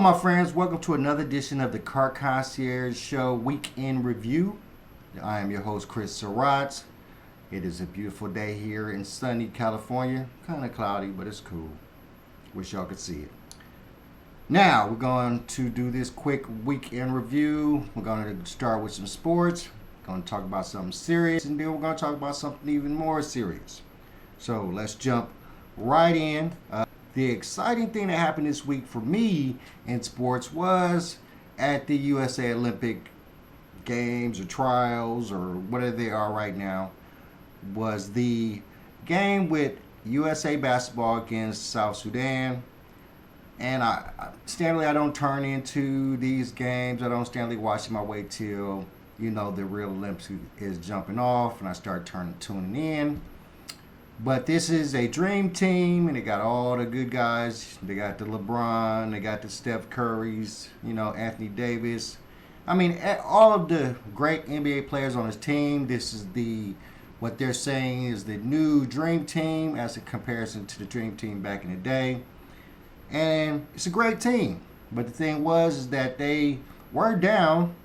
my friends, welcome to another edition of the Car Concierge Show Weekend Review. I am your host, Chris Surratt. It is a beautiful day here in sunny California. Kind of cloudy, but it's cool. Wish y'all could see it. Now, we're going to do this quick weekend review. We're going to start with some sports. We're going to talk about something serious, and then we're going to talk about something even more serious. So, let's jump right in. The exciting thing that happened this week for me in sports was at the USA Olympic Games or trials or whatever they are right now, was the game with USA basketball against South Sudan. And I don't turn into these games. I don't standardly watch my way till, the real Olympics is jumping off and I start tuning in. But this is a dream team, and they got all the good guys. They got the LeBron, they got the Steph Currys, Anthony Davis. I mean, all of the great NBA players on this team. This is what they're saying is the new dream team as a comparison to the dream team back in the day. And it's a great team. But the thing is that they were down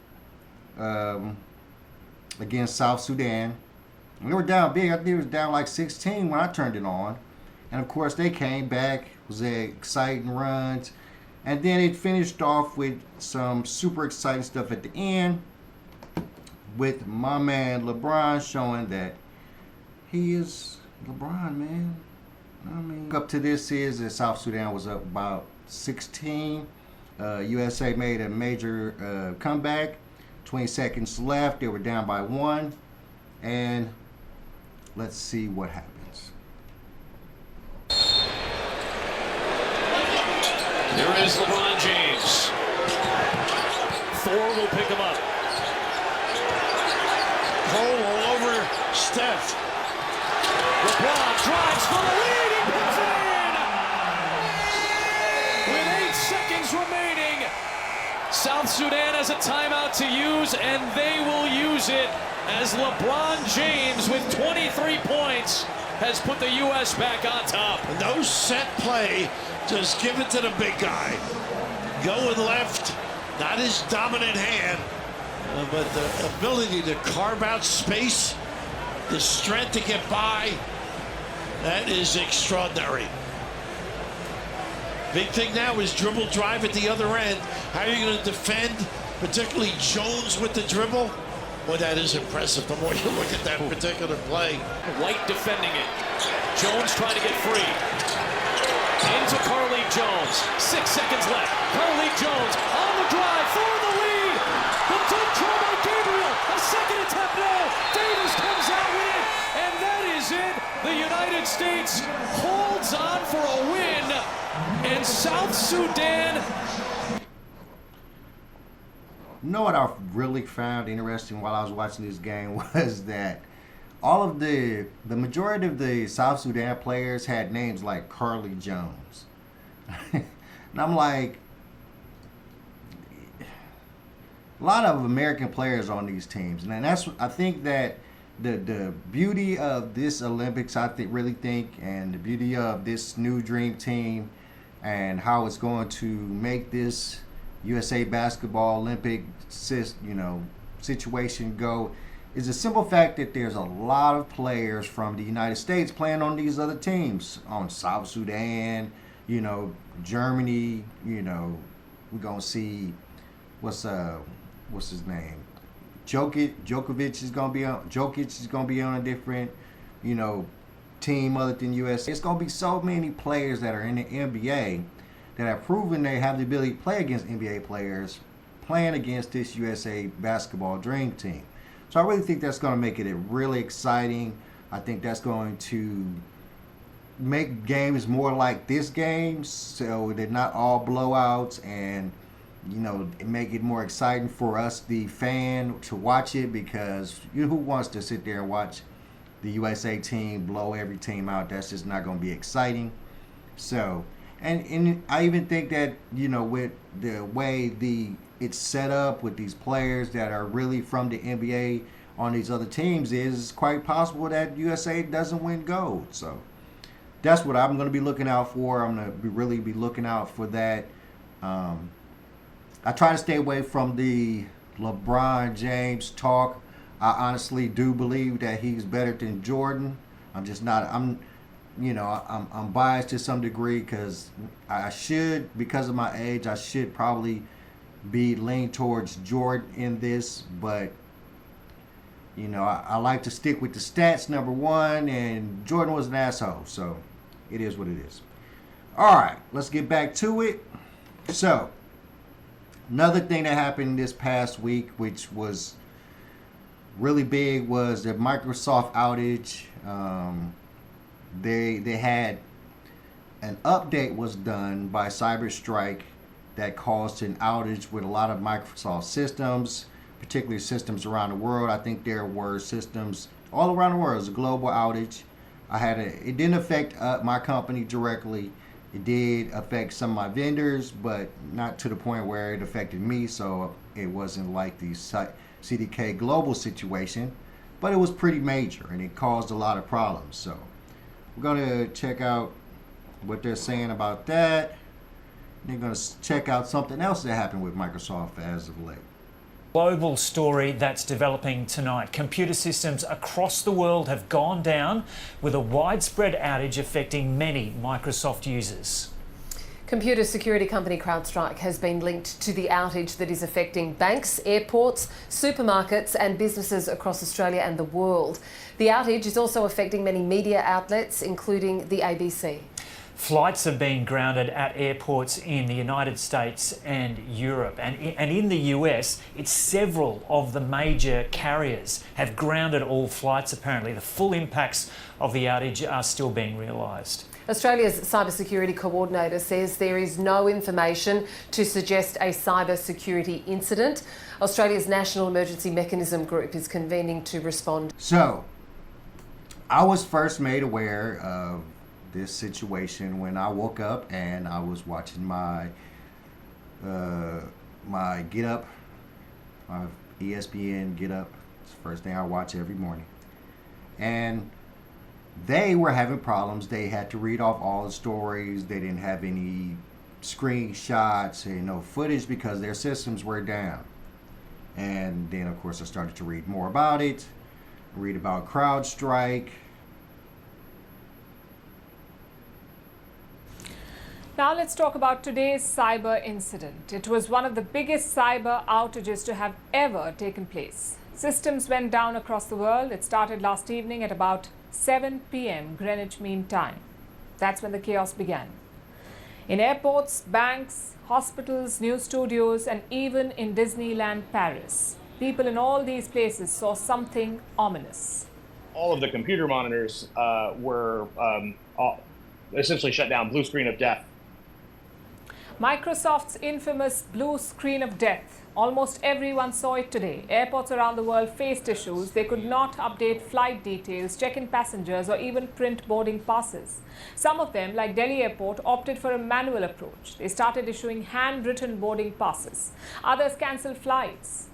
against South Sudan. And they were down big. I think it was down like 16 when I turned it on. And of course, they came back. It was exciting runs. And then it finished off with some super exciting stuff at the end with my man LeBron showing that he is LeBron, man. Up to this is that South Sudan was up about 16. USA made a major comeback. 20 seconds left. They were down by 1. And let's see what happens. There is LeBron James. Thor will pick him up. Cole all over Steph. LeBron drives for the lead. He puts it in. With 8 seconds remaining, South Sudan has a timeout to use, and they will use it as LeBron James with 23 points has put the U.S. back on top. No set play, just give it to the big guy. Go with left, not his dominant hand, but the ability to carve out space, the strength to get by, that is extraordinary. Big thing now is dribble drive at the other end. How are you going to defend, particularly Jones with the dribble? Well, that is impressive. The more you look at that particular play. White defending it. Jones trying to get free. Into Carly Jones. 6 seconds left. Carly Jones on the drive for the lead. The dunk try by Gabriel. A second attempt, no. Davis comes out with it. And that is it. The United States holds on for a win. And South Sudan. What I really found interesting while I was watching this game was that all of the majority of the South Sudan players had names like Carly Jones. And I'm like, a lot of American players on these teams. And I think that the beauty of this Olympics, really think, and the beauty of this new dream team and how it's going to make this USA basketball Olympic situation go is the simple fact that there's a lot of players from the United States playing on these other teams, on South Sudan, Germany, we're gonna see what's his name, Jokic is gonna be on a different team other than USA. It's gonna be so many players that are in the NBA that have proven they have the ability to play against NBA players playing against this USA basketball dream team. So I really think that's going to make it really exciting. I think that's going to make games more like this game, so they're not all blowouts, and make it more exciting for us, the fan, to watch it, because who wants to sit there and watch the USA team blow every team out? That's just not going to be exciting. So, and I even think that, with the way it's set up with these players that are really from the NBA on these other teams, is quite possible that USA doesn't win gold. So that's what I'm going to be looking out for. I'm going to really be looking out for that. I try to stay away from the LeBron James talk. I honestly do believe that he's better than Jordan. I'm just not. I'm biased to some degree because I should, because of my age, I should probably be leaning towards Jordan in this. But I like to stick with the stats, number one, and Jordan was an asshole, so it is what it is. All right, let's get back to it. So, another thing that happened this past week, which was really big, was the Microsoft outage. They had an update was done by CyberStrike that caused an outage with a lot of Microsoft systems, particularly systems around the world. I think there were systems all around the world. It was a global outage. It didn't affect my company directly. It did affect some of my vendors, but not to the point where it affected me. So it wasn't like the CDK global situation, but it was pretty major and it caused a lot of problems. So we're going to check out what they're saying about that. They're going to check out something else that happened with Microsoft as of late. Global story that's developing tonight. Computer systems across the world have gone down with a widespread outage affecting many Microsoft users. Computer security company CrowdStrike has been linked to the outage that is affecting banks, airports, supermarkets and businesses across Australia and the world. The outage is also affecting many media outlets, including the ABC. Flights have been grounded at airports in the United States and Europe. And in the US, it's several of the major carriers have grounded all flights, apparently. The full impacts of the outage are still being realised. Australia's cybersecurity coordinator says there is no information to suggest a cybersecurity incident. Australia's National Emergency Mechanism Group is convening to respond. So, I was first made aware of this situation when I woke up and I was watching my Get Up, my ESPN Get Up. It's the first thing I watch every morning. And they were having problems. They had to read off all the stories. They didn't have any screenshots and no footage because their systems were down. And then, of course, I started to read more about it, read about CrowdStrike. Now let's talk about today's cyber incident. It was one of the biggest cyber outages to have ever taken place. Systems went down across the world. It started last evening at about 7 p.m. Greenwich Mean Time. That's when the chaos began. In airports, banks, hospitals, news studios, and even in Disneyland Paris, people in all these places saw something ominous. All of the computer monitors were essentially shut down, blue screen of death. Microsoft's infamous blue screen of death. Almost everyone saw it today. Airports around the world faced issues. They could not update flight details, check in passengers, or even print boarding passes. Some of them, like Delhi Airport, opted for a manual approach. They started issuing handwritten boarding passes. Others cancelled flights.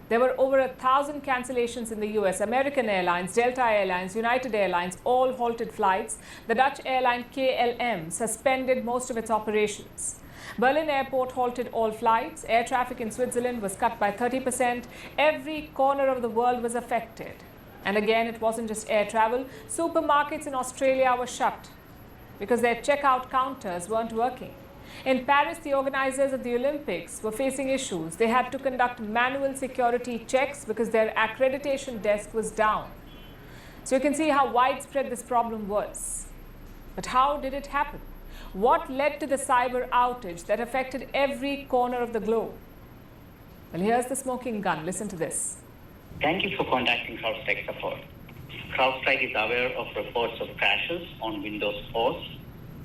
There were over 1,000 cancellations in the US. American Airlines, Delta Airlines, United Airlines all halted flights. The Dutch airline KLM suspended most of its operations. Berlin Airport halted all flights. Air traffic in Switzerland was cut by 30%. Every corner of the world was affected. And again, it wasn't just air travel. Supermarkets in Australia were shut because their checkout counters weren't working. In Paris, the organizers of the Olympics were facing issues. They had to conduct manual security checks because their accreditation desk was down. So you can see how widespread this problem was. But how did it happen? What led to the cyber outage that affected every corner of the globe? Well, here's the smoking gun. Listen to this. Thank you for contacting CrowdStrike support. CrowdStrike is aware of reports of crashes on Windows OS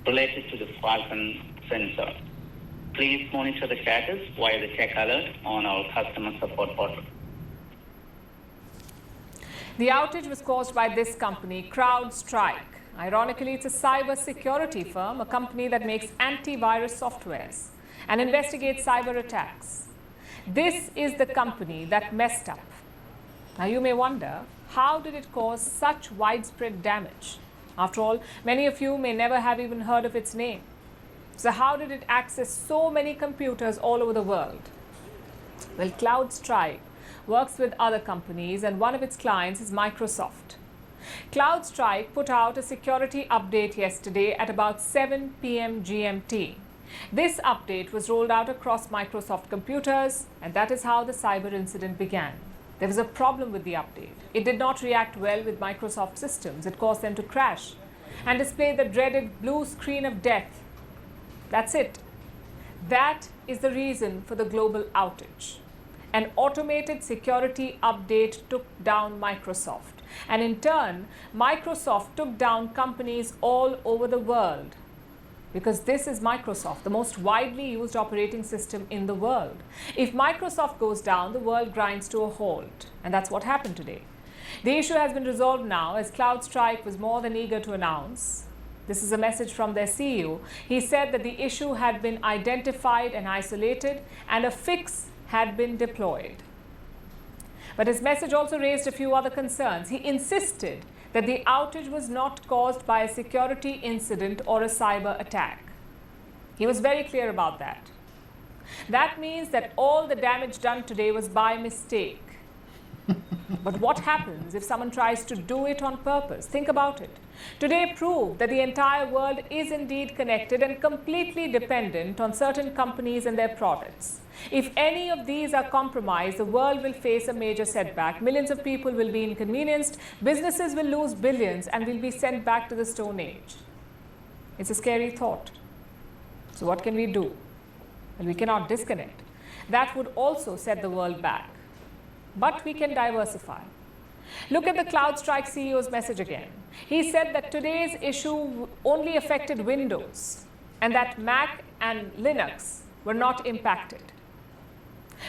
related to the Falcon sensor. Please monitor the status via the check alert on our customer support portal. The outage was caused by this company, CrowdStrike. Ironically, it's a cyber security firm, a company that makes antivirus softwares and investigates cyber attacks. This is the company that messed up. Now you may wonder, how did it cause such widespread damage? After all, many of you may never have even heard of its name. So how did it access so many computers all over the world? Well, CrowdStrike works with other companies, and one of its clients is Microsoft. CrowdStrike put out a security update yesterday at about 7 p.m. GMT. This update was rolled out across Microsoft computers, and that is how the cyber incident began. There was a problem with the update. It did not react well with Microsoft systems. It caused them to crash and display the dreaded blue screen of death. That's it. That is the reason for the global outage. An automated security update took down Microsoft, and in turn, Microsoft took down companies all over the world. Because this is Microsoft, the most widely used operating system in the world. If Microsoft goes down, the world grinds to a halt. And that's what happened today. The issue has been resolved now, as CrowdStrike was more than eager to announce. This is a message from their CEO. He said that the issue had been identified and isolated, and a fix had been deployed. But his message also raised a few other concerns. He insisted that the outage was not caused by a security incident or a cyber attack. He was very clear about that. That means that all the damage done today was by mistake. But what happens if someone tries to do it on purpose? Think about it. Today proved that the entire world is indeed connected and completely dependent on certain companies and their products. If any of these are compromised, the world will face a major setback. Millions of people will be inconvenienced, businesses will lose billions, and will be sent back to the Stone Age. It's a scary thought. So what can we do? Well, we cannot disconnect. That would also set the world back. But we can diversify. Look at the CrowdStrike CEO's message again. He said that today's issue only affected Windows and that Mac and Linux were not impacted.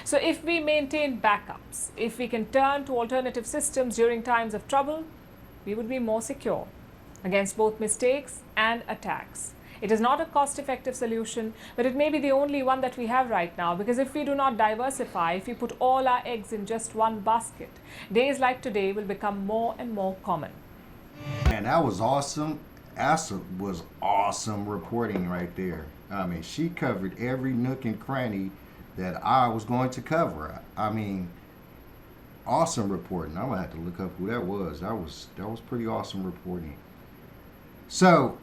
So if we maintain backups, if we can turn to alternative systems during times of trouble, we would be more secure against both mistakes and attacks. It is not a cost-effective solution, but it may be the only one that we have right now, because if we do not diversify, if we put all our eggs in just one basket, days like today will become more and more common. And that was awesome. Asa was awesome reporting right there. I mean, she covered every nook and cranny that I was going to cover. I mean, awesome reporting. I'm gonna have to look up who that was. That was pretty awesome reporting. So,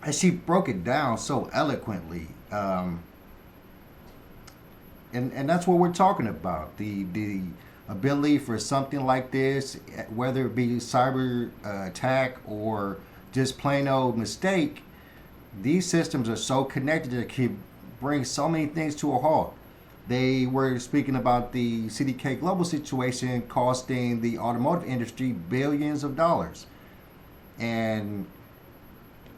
and she broke it down so eloquently, and that's what we're talking about. The ability for something like this, whether it be cyber attack or just plain old mistake, these systems are so connected that it can bring so many things to a halt. They were speaking about the CDK Global situation costing the automotive industry billions of dollars. And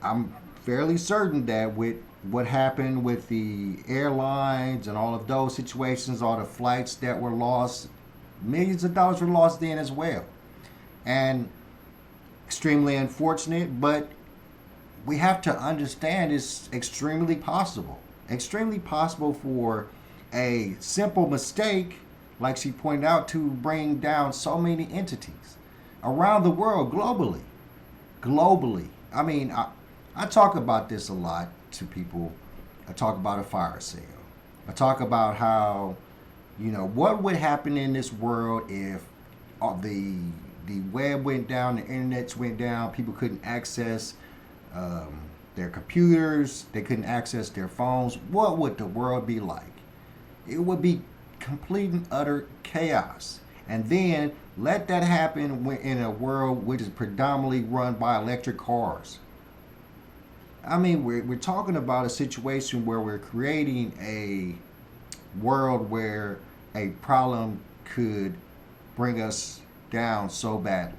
I'm fairly certain that with what happened with the airlines and all of those situations, all the flights that were lost, millions of dollars were lost then as well. And extremely unfortunate, but we have to understand it's extremely possible for a simple mistake, like she pointed out, to bring down so many entities around the world globally. I mean, I talk about this a lot to people. I talk about a fire sale. I talk about how, what would happen in this world if the web went down, the internets went down, people couldn't access their computers, they couldn't access their phones. What would the world be like? It would be complete and utter chaos. And then let that happen in a world which is predominantly run by electric cars. I mean, we're talking about a situation where we're creating a world where a problem could bring us down so badly.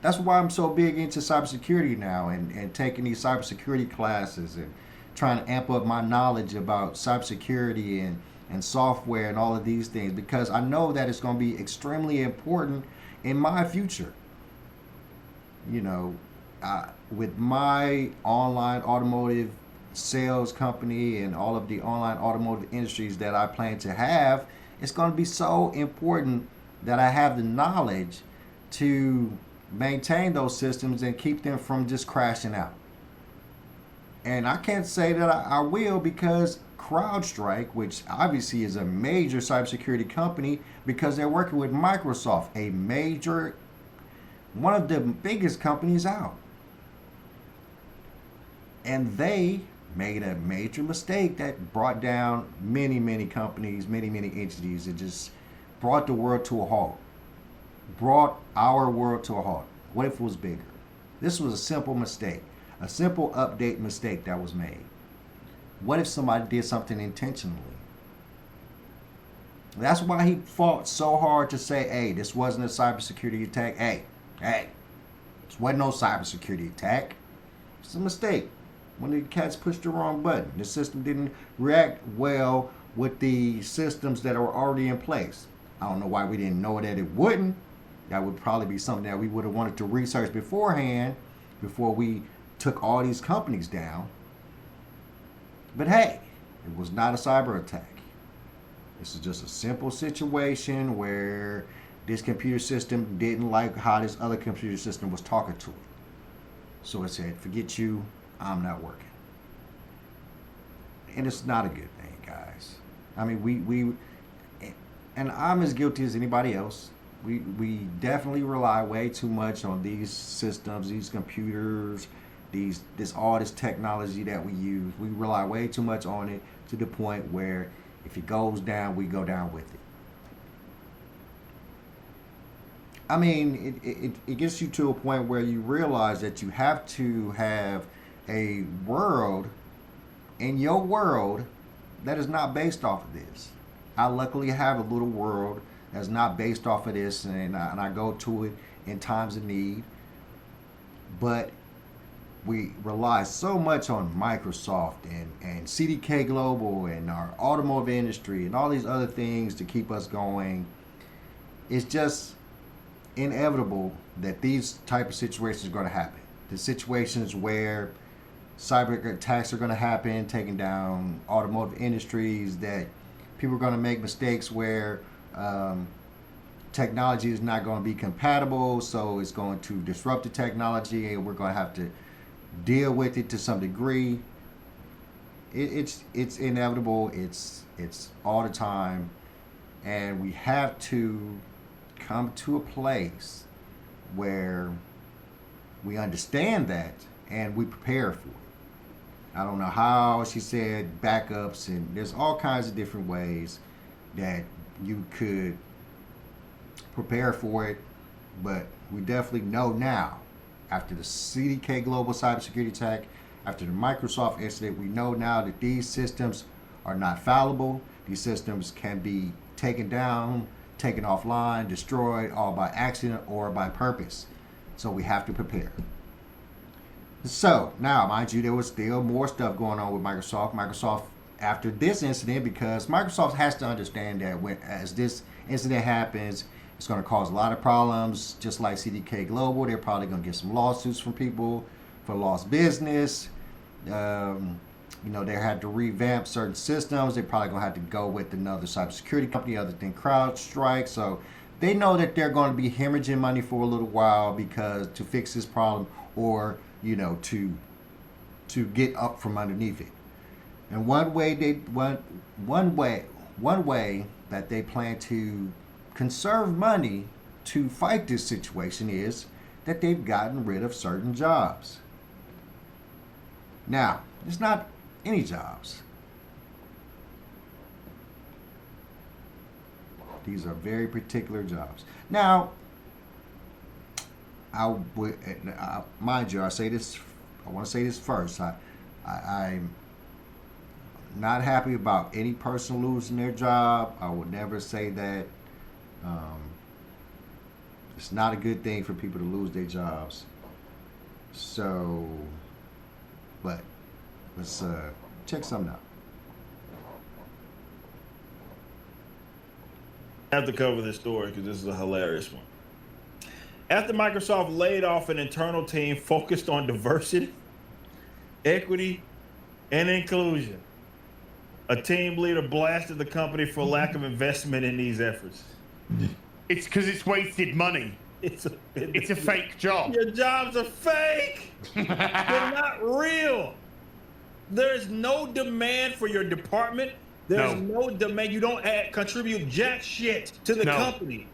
That's why I'm so big into cybersecurity now and taking these cybersecurity classes and trying to amp up my knowledge about cybersecurity and software and all of these things, because I know that it's going to be extremely important in my future. With my online automotive sales company and all of the online automotive industries that I plan to have, it's going to be so important that I have the knowledge to maintain those systems and keep them from just crashing out. And I can't say that I will, because CrowdStrike, which obviously is a major cybersecurity company because they're working with Microsoft, one of the biggest companies out. And they made a major mistake that brought down many, many companies, many, many entities. It just brought the world to a halt. Brought our world to a halt. What if it was bigger? This was a simple mistake, a simple update mistake that was made. What if somebody did something intentionally? That's why he fought so hard to say, hey, this wasn't a cybersecurity attack. Hey, this wasn't no cybersecurity attack. It's a mistake. When the cats pushed the wrong button. The system didn't react well with the systems that are already in place. I don't know why we didn't know that it wouldn't. That would probably be something that we would have wanted to research beforehand before we took all these companies down. But hey, it was not a cyber attack. This is just a simple situation where this computer system didn't like how this other computer system was talking to it. So it said, forget you, I'm not working. And it's not a good thing, guys. I mean, we and I'm as guilty as anybody else. We definitely rely way too much on these systems, these computers, all this technology that we use. We rely way too much on it to the point where if it goes down, we go down with it. I mean, it gets you to a point where you realize that you have to have a world in your world that is not based off of this. I luckily have a little world that's not based off of this, and I go to it in times of need. But we rely so much on Microsoft and CDK Global and our automotive industry and all these other things to keep us going. It's just inevitable that these type of situations are going to happen. The situations where cyber attacks are going to happen, taking down automotive industries, that people are going to make mistakes where technology is not going to be compatible, so it's going to disrupt the technology, and we're going to have to deal with it to some degree. It's inevitable. It's all the time, and we have to come to a place where we understand that and we prepare for it. I don't know how, she said backups, and there's all kinds of different ways that you could prepare for it, but we definitely know now, after the CDK Global cybersecurity attack, after the Microsoft incident, we know now that these systems are not fallible. These systems can be taken down, taken offline, destroyed, all by accident or by purpose. So we have to prepare. So now, mind you, there was still more stuff going on with Microsoft. Microsoft, after this incident, because Microsoft has to understand that as this incident happens, it's going to cause a lot of problems. Just like CDK Global, they're probably going to get some lawsuits from people for lost business. They had to revamp certain systems. They're probably going to have to go with another cybersecurity company other than CrowdStrike. So they know that they're going to be hemorrhaging money for a little while because to fix this problem, or to get up from underneath it. And one way that they plan to conserve money to fight this situation is that they've gotten rid of certain jobs. Now, it's not any jobs. These are very particular jobs. Now, mind you, I want to say this first. I'm not happy about any person losing their job. I would never say that. It's not a good thing for people to lose their jobs. So, but let's check something out. I have to cover this story because this is a hilarious one. After Microsoft laid off an internal team focused on diversity, equity, and inclusion, a team leader blasted the company for lack of investment in these efforts. It's because it's wasted money. It's a fake job. Your jobs are fake. They're not real. There's no demand for your department. There's no demand. You don't contribute jack shit to the company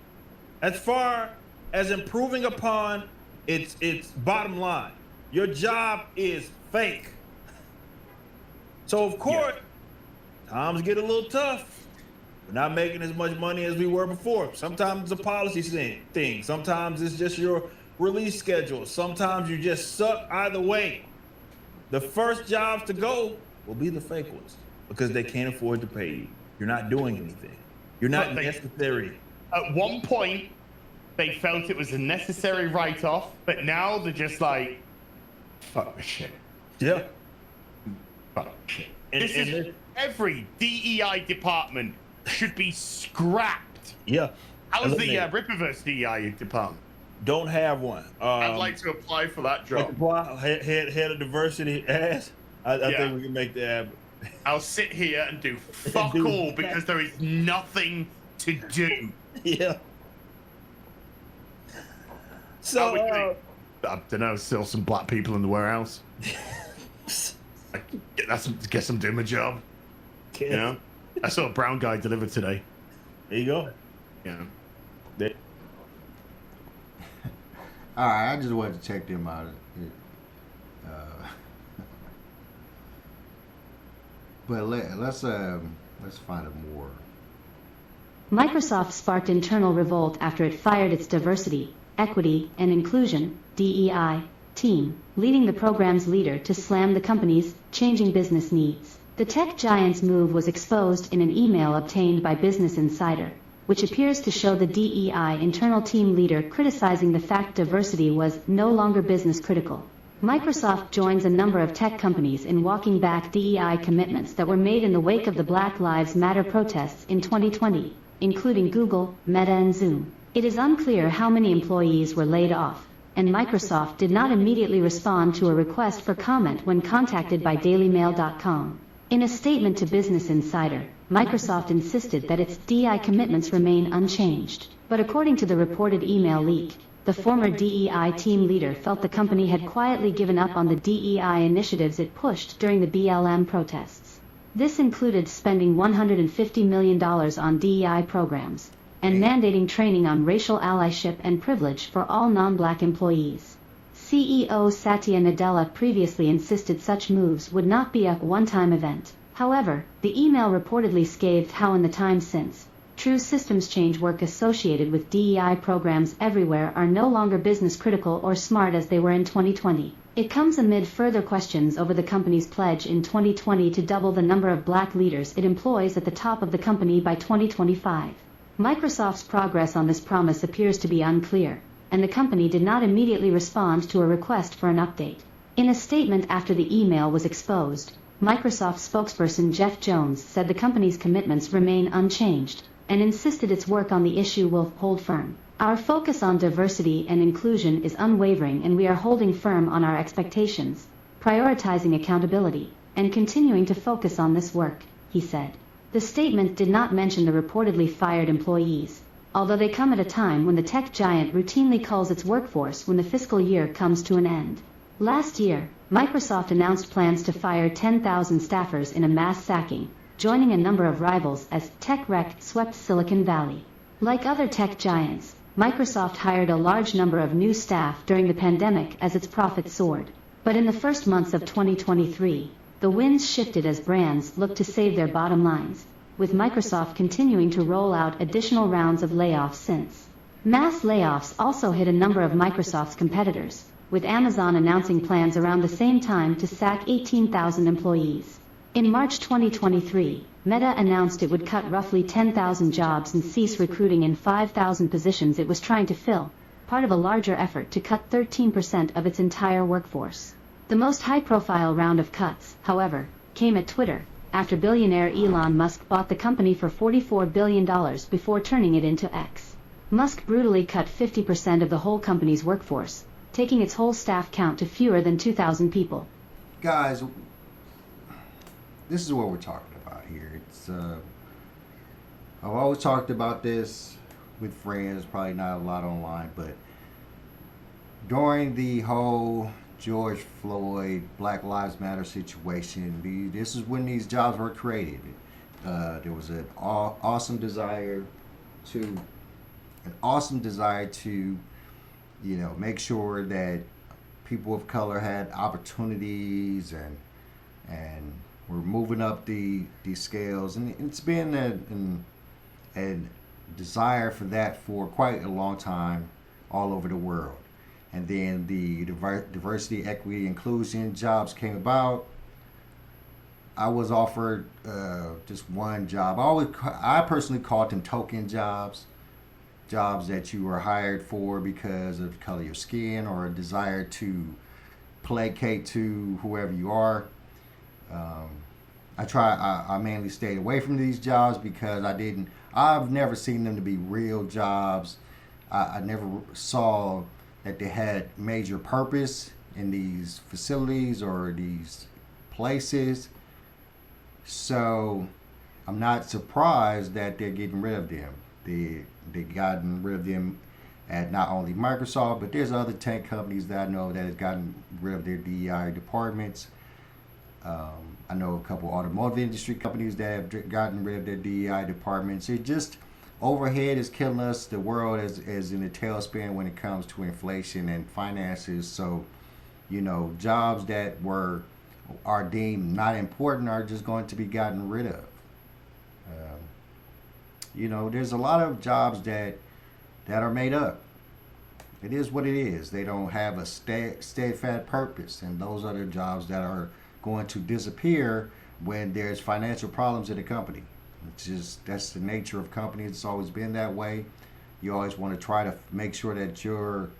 as far as improving upon its bottom line. Your job is fake. So of course, times get a little tough. We're not making as much money as we were before. Sometimes it's a policy thing. Sometimes it's just your release schedule. Sometimes you just suck. Either way, the first jobs to go will be the fake ones because they can't afford to pay you. You're not doing anything. You're not necessary. At one point, they felt it was a necessary write-off, but now they're just like, fuck this shit. Yeah. Fuck shit. Every DEI department should be scrapped. Yeah. How's the Rippaverse DEI department? Don't have one. I'd like to apply for that job. Head of diversity ass. I think we can make that. I'll sit here and do fuck all because there is nothing to do. Yeah. So I don't know. Still some black people in the warehouse. Guess I'm doing my job. You know, I saw a brown guy deliver today. There you go. Yeah. All right, I just wanted to check them out. But let's find a more. Microsoft sparked internal revolt after it fired its diversity, equity, and inclusion (DEI) team, leading the program's leader to slam the company's changing business needs. The tech giant's move was exposed in an email obtained by Business Insider, which appears to show the DEI internal team leader criticizing the fact diversity was no longer business critical. Microsoft joins a number of tech companies in walking back DEI commitments that were made in the wake of the Black Lives Matter protests in 2020, including Google, Meta, and Zoom. It is unclear how many employees were laid off, and Microsoft did not immediately respond to a request for comment when contacted by DailyMail.com. In a statement to Business Insider, Microsoft insisted that its DEI commitments remain unchanged. But according to the reported email leak, the former DEI team leader felt the company had quietly given up on the DEI initiatives it pushed during the BLM protests. This included spending $150 million on DEI programs and mandating training on racial allyship and privilege for all non-black employees. CEO Satya Nadella previously insisted such moves would not be a one-time event. However, the email reportedly scathed how in the time since, true systems change work associated with DEI programs everywhere are no longer business critical or smart as they were in 2020. It comes amid further questions over the company's pledge in 2020 to double the number of black leaders it employs at the top of the company by 2025. Microsoft's progress on this promise appears to be unclear, and the company did not immediately respond to a request for an update. In a statement after the email was exposed, Microsoft spokesperson Jeff Jones said the company's commitments remain unchanged, and insisted its work on the issue will hold firm. Our focus on diversity and inclusion is unwavering, and we are holding firm on our expectations, prioritizing accountability, and continuing to focus on this work, he said. The statement did not mention the reportedly fired employees, although they come at a time when the tech giant routinely culls its workforce when the fiscal year comes to an end. Last year, Microsoft announced plans to fire 10,000 staffers in a mass sacking, joining a number of rivals as tech wreck swept Silicon Valley. Like other tech giants, Microsoft hired a large number of new staff during the pandemic as its profits soared. But in the first months of 2023, the winds shifted as brands looked to save their bottom lines, with Microsoft continuing to roll out additional rounds of layoffs since. Mass layoffs also hit a number of Microsoft's competitors, with Amazon announcing plans around the same time to sack 18,000 employees. In March 2023, Meta announced it would cut roughly 10,000 jobs and cease recruiting in 5,000 positions it was trying to fill, part of a larger effort to cut 13% of its entire workforce. The most high-profile round of cuts, however, came at Twitter, after billionaire Elon Musk bought the company for $44 billion before turning it into X. Musk brutally cut 50% of the whole company's workforce, taking its whole staff count to fewer than 2,000 people. Guys, this is what we're talking about here. It's I've always talked about this with friends, probably not a lot online, but during the whole George Floyd, Black Lives Matter situation. This is when these jobs were created. There was an awesome desire to, make sure that people of color had opportunities and we're moving up the scales, and it's been a desire for that for quite a long time all over the world. And then the diversity, equity, inclusion jobs came about. I was offered just one job. I personally called them token jobs that you were hired for because of the color of your skin or a desire to placate to whoever you are. I mainly stayed away from these jobs because I've never seen them to be real jobs. I never saw that they had major purpose in these facilities or these places. So I'm not surprised that they're getting rid of them. They gotten rid of them at not only Microsoft, but there's other tech companies that I know that has gotten rid of their DEI departments. I know a couple automotive industry companies that have gotten rid of their DEI departments. It just, overhead is killing us. The world is in a tailspin when it comes to inflation and finances. So, jobs that are deemed not important are just going to be gotten rid of. There's a lot of jobs that are made up. It is what it is. They don't have a steadfast purpose, and those are the jobs that are going to disappear when there's financial problems in a company. That's the nature of companies. It's always been that way. You always want to try to make sure that your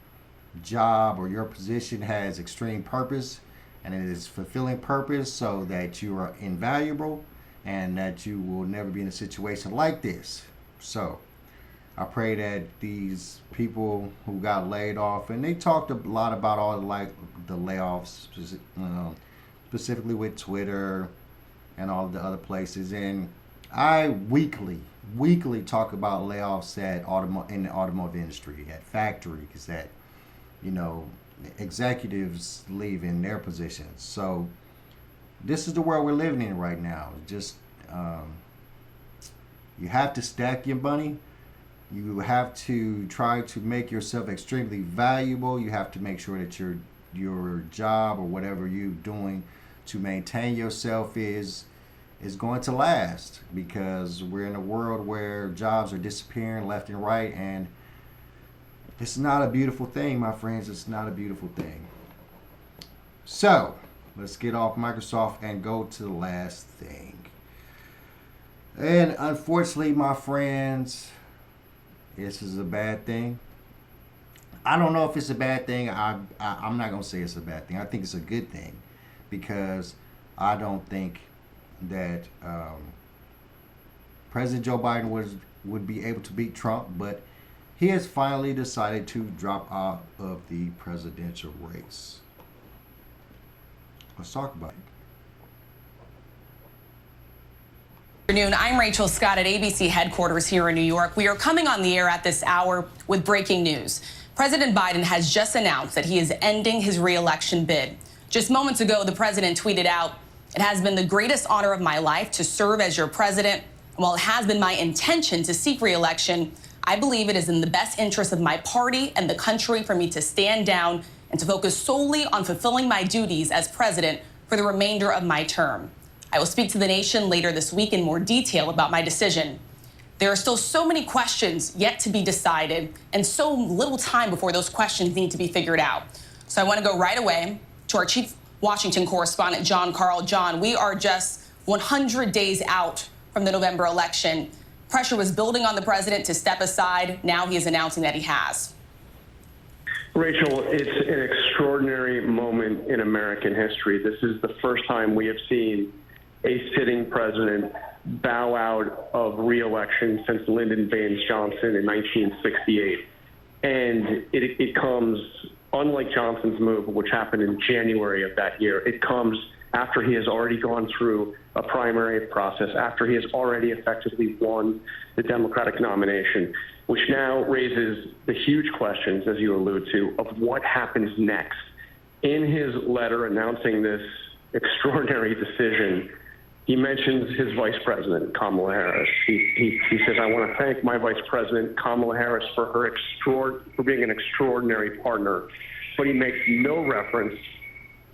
job or your position has extreme purpose and it is fulfilling purpose, so that you are invaluable and that you will never be in a situation like this. So I pray that these people who got laid off, and they talked a lot about all the layoffs, specifically with Twitter and all the other places, and I weekly talk about layoffs in the automotive industry, at factories, that executives leaving their positions. So this is the world we're living in right now. Just you have to stack your money. You have to try to make yourself extremely valuable. You have to make sure that your job or whatever you're doing to maintain yourself is going to last, because we're in a world where jobs are disappearing left and right, and it's not a beautiful thing, my friends. It's not a beautiful thing. So let's get off Microsoft and go to the last thing. And unfortunately, my friends, this is a bad thing. I don't know if it's a bad thing. I'm not going to say it's a bad thing. I think it's a good thing, because I don't think that President Joe Biden would be able to beat Trump, but he has finally decided to drop out of the presidential race. Let's talk about it. Good afternoon. I'm Rachel Scott at ABC headquarters here in New York. We are coming on the air at this hour with breaking news. President Biden has just announced that he is ending his re-election bid. Just moments ago, the president tweeted out, "It has been the greatest honor of my life to serve as your president. And while it has been my intention to seek re-election, I believe it is in the best interest of my party and the country for me to stand down and to focus solely on fulfilling my duties as president for the remainder of my term. I will speak to the nation later this week in more detail about my decision." There are still so many questions yet to be decided and so little time before those questions need to be figured out. So I want to go right away to our chief Washington correspondent, John Carl. John, we are just 100 days out from the November election. Pressure was building on the president to step aside. Now he is announcing that he has. Rachel, it's an extraordinary moment in American history. This is the first time we have seen a sitting president bow out of re-election since Lyndon Baines Johnson in 1968. And it comes, unlike Johnson's move, which happened in January of that year, it comes after he has already gone through a primary process, after he has already effectively won the Democratic nomination, which now raises the huge questions, as you allude to, of what happens next. In his letter announcing this extraordinary decision, he mentions his vice president, Kamala Harris. He says, I want to thank my vice president, Kamala Harris, for being an extraordinary partner. But he makes no reference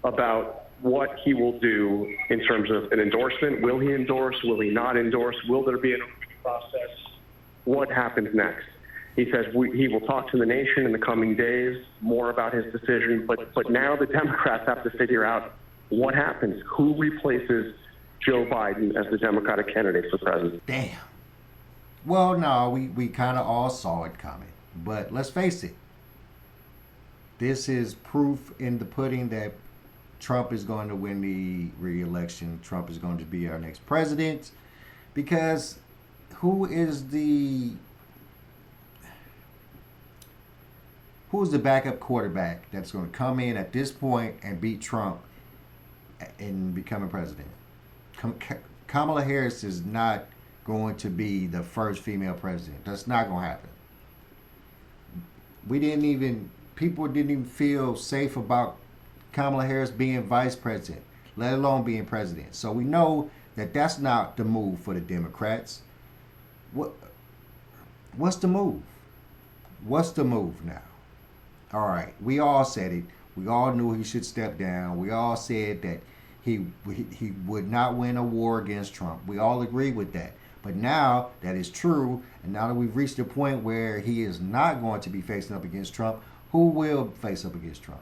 about what he will do in terms of an endorsement. Will he endorse? Will he not endorse? Will there be an open process? What happens next? He says he will talk to the nation in the coming days more about his decision. But now the Democrats have to figure out what happens. Who replaces Joe Biden as the Democratic candidate for president? Damn. Well, no, we kind of all saw it coming. But let's face it. This is proof in the pudding that Trump is going to win the re-election. Trump is going to be our next president. Because who's the backup quarterback that's going to come in at this point and beat Trump and become a president? Kamala Harris is not going to be the first female president. That's not going to happen. People didn't even feel safe about Kamala Harris being vice president, let alone being president. So we know that that's not the move for the Democrats. What's the move? What's the move now? All right, we all said it. We all knew he should step down. We all said that he would not win a war against Trump. We all agree with that. But now that is true, and now that we've reached a point where he is not going to be facing up against Trump, who will face up against Trump?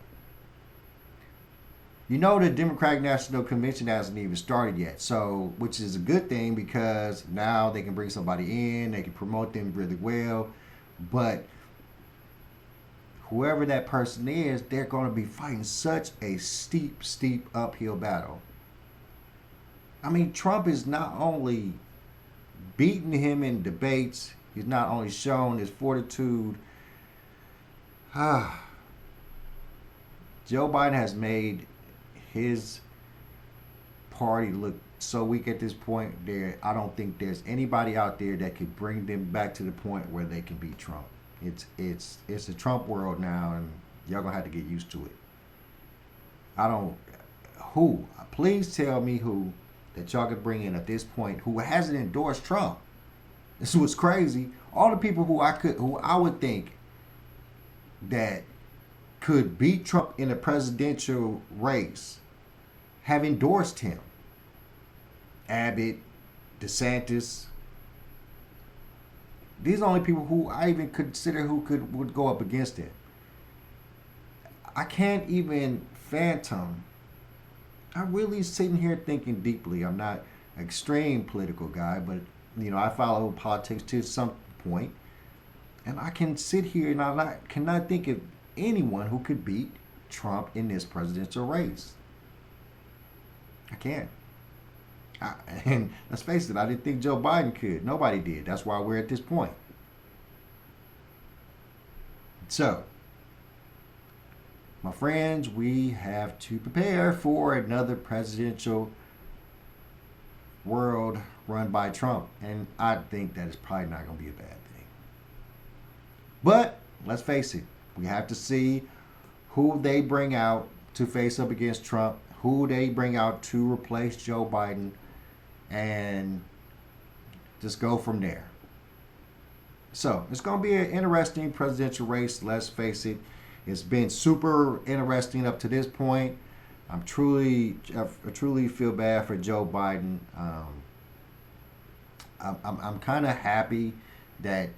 You know, the Democratic National Convention hasn't even started yet, so which is a good thing because now they can bring somebody in, they can promote them really well, but whoever that person is, they're going to be fighting such a steep uphill battle. I mean, Trump is not only beating him in debates, he's not only shown his fortitude. Joe Biden has made his party look so weak at this point. I don't think there's anybody out there that could bring them back to the point where they can beat Trump. It's a Trump world now, and y'all gonna have to get used to it. Please tell me who that y'all could bring in at this point who hasn't endorsed Trump. This was crazy. All the people who I would think that could beat Trump in a presidential race have endorsed him. Abbott, DeSantis. These are the only people who I even consider would go up against him. I can't even fathom. I'm really sitting here thinking deeply. I'm not an extreme political guy, but I follow politics to some point. And I can sit here and I cannot think of anyone who could beat Trump in this presidential race. I can't. And let's face it, I didn't think Joe Biden could. Nobody did. That's why we're at this point. So, my friends, we have to prepare for another presidential world run by Trump. And I think that is probably not going to be a bad thing. But, let's face it, we have to see who they bring out to face up against Trump, who they bring out to replace Joe Biden, and just go from there. So, it's going to be an interesting presidential race, let's face it. It's been super interesting up to this point. I truly feel bad for Joe Biden. I'm kind of happy that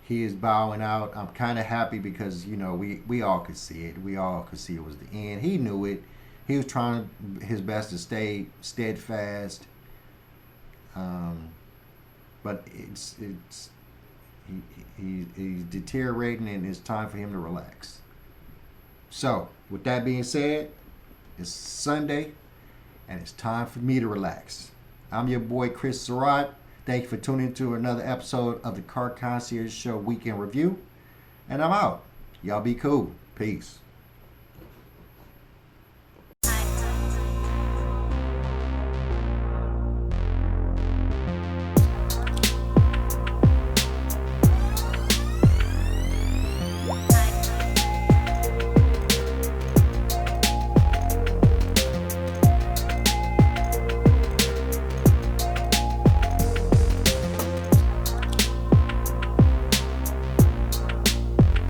he is bowing out. I'm kind of happy because, we all could see it. We all could see it was the end. He knew it. He was trying his best to stay steadfast. But he's deteriorating, and it's time for him to relax. So, with that being said, it's Sunday, and it's time for me to relax. I'm your boy, Chris Surratt. Thank you for tuning in to another episode of the Car Concierge Show Weekend Review. And I'm out. Y'all be cool. Peace.